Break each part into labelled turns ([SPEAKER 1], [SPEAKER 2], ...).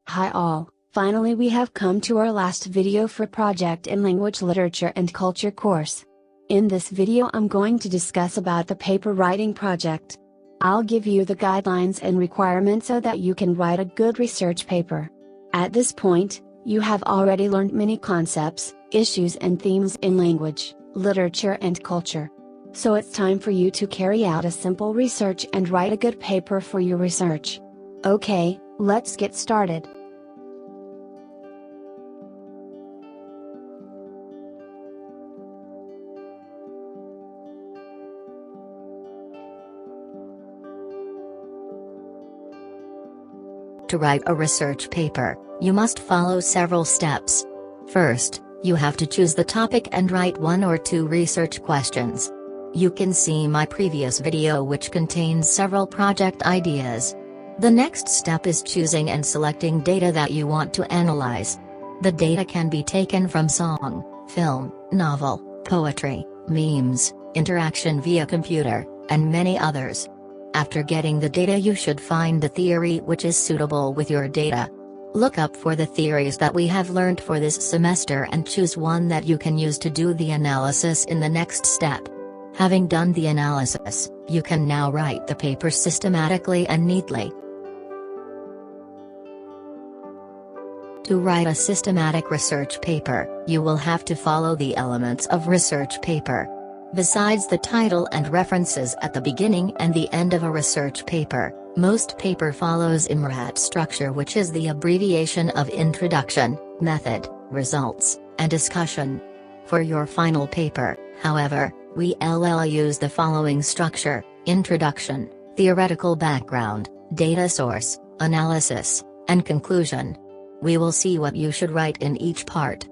[SPEAKER 1] Hi all, finally we have come to our last video for project in Language Literature and Culture course. In this video I'm going to discuss about the paper writing project. I'll give you the guidelines and requirements so that you can write a good research paper. At this point, you have already learned many concepts, issues and themes in language, literature and culture. So it's time for you to carry out a simple research and write a good paper for your research. Okay, let's get started.
[SPEAKER 2] To write a research paper, you must follow several steps. First, you have to choose the topic and write 1 or 2 research questions. You can see my previous video which contains several project ideas. The next step is choosing and selecting data that you want to analyze. The data can be taken from song, film, novel, poetry, memes, interaction via computer, and many others. After getting the data, you should find the theory which is suitable with your data. Look up for the theories that we have learned for this semester and choose one that you can use to do the analysis in the next step. Having done the analysis, you can now write the paper systematically and neatly. To write a systematic research paper, you will have to follow the elements of research paper. Besides the title and references at the beginning and the end of a research paper, most paper follows IMRAT structure, which is the abbreviation of Introduction, Method, Results, and Discussion. For your final paper, however, we will use the following structure: Introduction, Theoretical Background, Data Source, Analysis, and Conclusion. We will see what you should write in each part.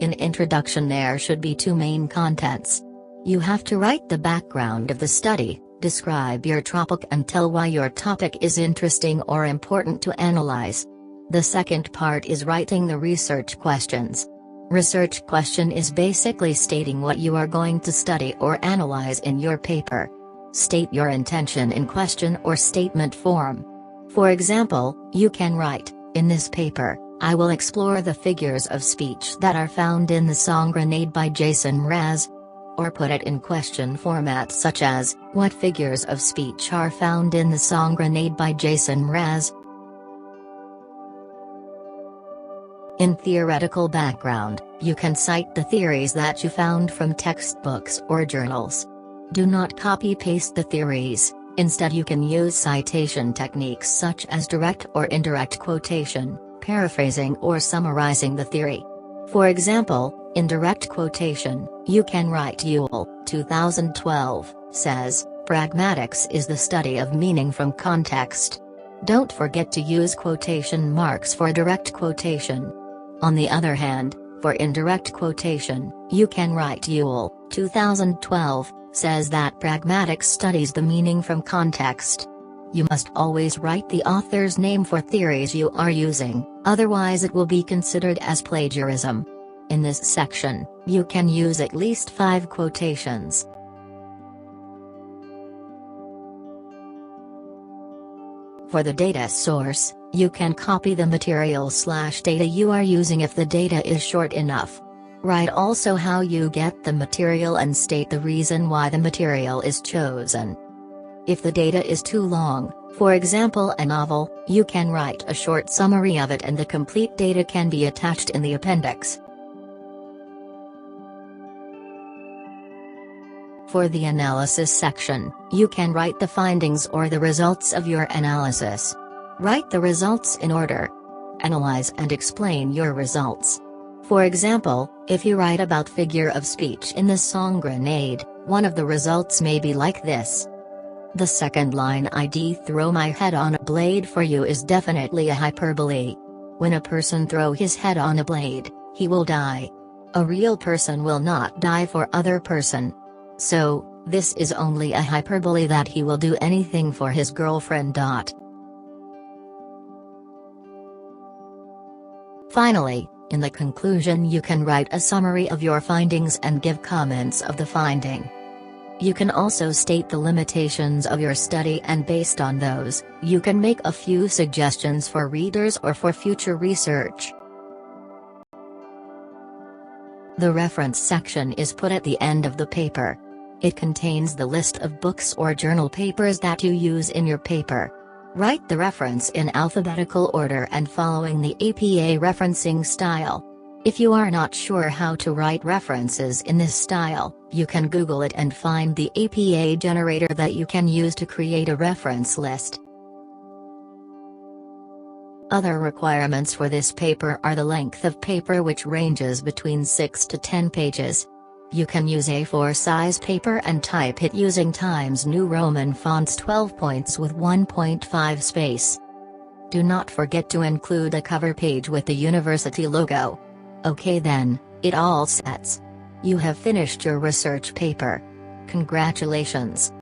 [SPEAKER 2] In introduction there should be 2 main contents. You have to write the background of the study, describe your topic and tell why your topic is interesting or important to analyze. The second part is writing the research questions. Research question is basically stating what you are going to study or analyze in your paper. State your intention in question or statement form. For example, you can write, "In this paper, I will explore the figures of speech that are found in the song Grenade by Jason Mraz." Or put it in question format such as, "What figures of speech are found in the song Grenade by Jason Mraz?" In theoretical background, you can cite the theories that you found from textbooks or journals. Do not copy-paste the theories, instead you can use citation techniques such as direct or indirect quotation, paraphrasing or summarizing the theory. For example, in direct quotation, you can write Ewell, 2012, says, "Pragmatics is the study of meaning from context." Don't forget to use quotation marks for direct quotation. On the other hand, for indirect quotation, you can write Ewell, 2012, says that pragmatics studies the meaning from context. You must always write the author's name for theories you are using, otherwise it will be considered as plagiarism. In this section, you can use at least 5 quotations. For the data source, you can copy the material/data you are using if the data is short enough. Write also how you get the material and state the reason why the material is chosen. If the data is too long, for example a novel, you can write a short summary of it and the complete data can be attached in the appendix. For the analysis section, you can write the findings or the results of your analysis. Write the results in order. Analyze and explain your results. For example, if you write about figure of speech in the song Grenade, one of the results may be like this. The second line, "I'd throw my head on a blade for you," is definitely a hyperbole. When a person throw his head on a blade, he will die. A real person will not die for other person. So, this is only a hyperbole that he will do anything for his girlfriend. Finally, in the conclusion you can write a summary of your findings and give comments of the finding. You can also state the limitations of your study, and based on those, you can make a few suggestions for readers or for future research. The reference section is put at the end of the paper. It contains the list of books or journal papers that you use in your paper. Write the reference in alphabetical order and following the APA referencing style. If you are not sure how to write references in this style, you can Google it and find the APA generator that you can use to create a reference list. Other requirements for this paper are the length of paper, which ranges between 6 to 10 pages. You can use A4 size paper and type it using Times New Roman fonts 12 points with 1.5 space. Do not forget to include a cover page with the university logo. Okay then, it all sets. You have finished your research paper. Congratulations!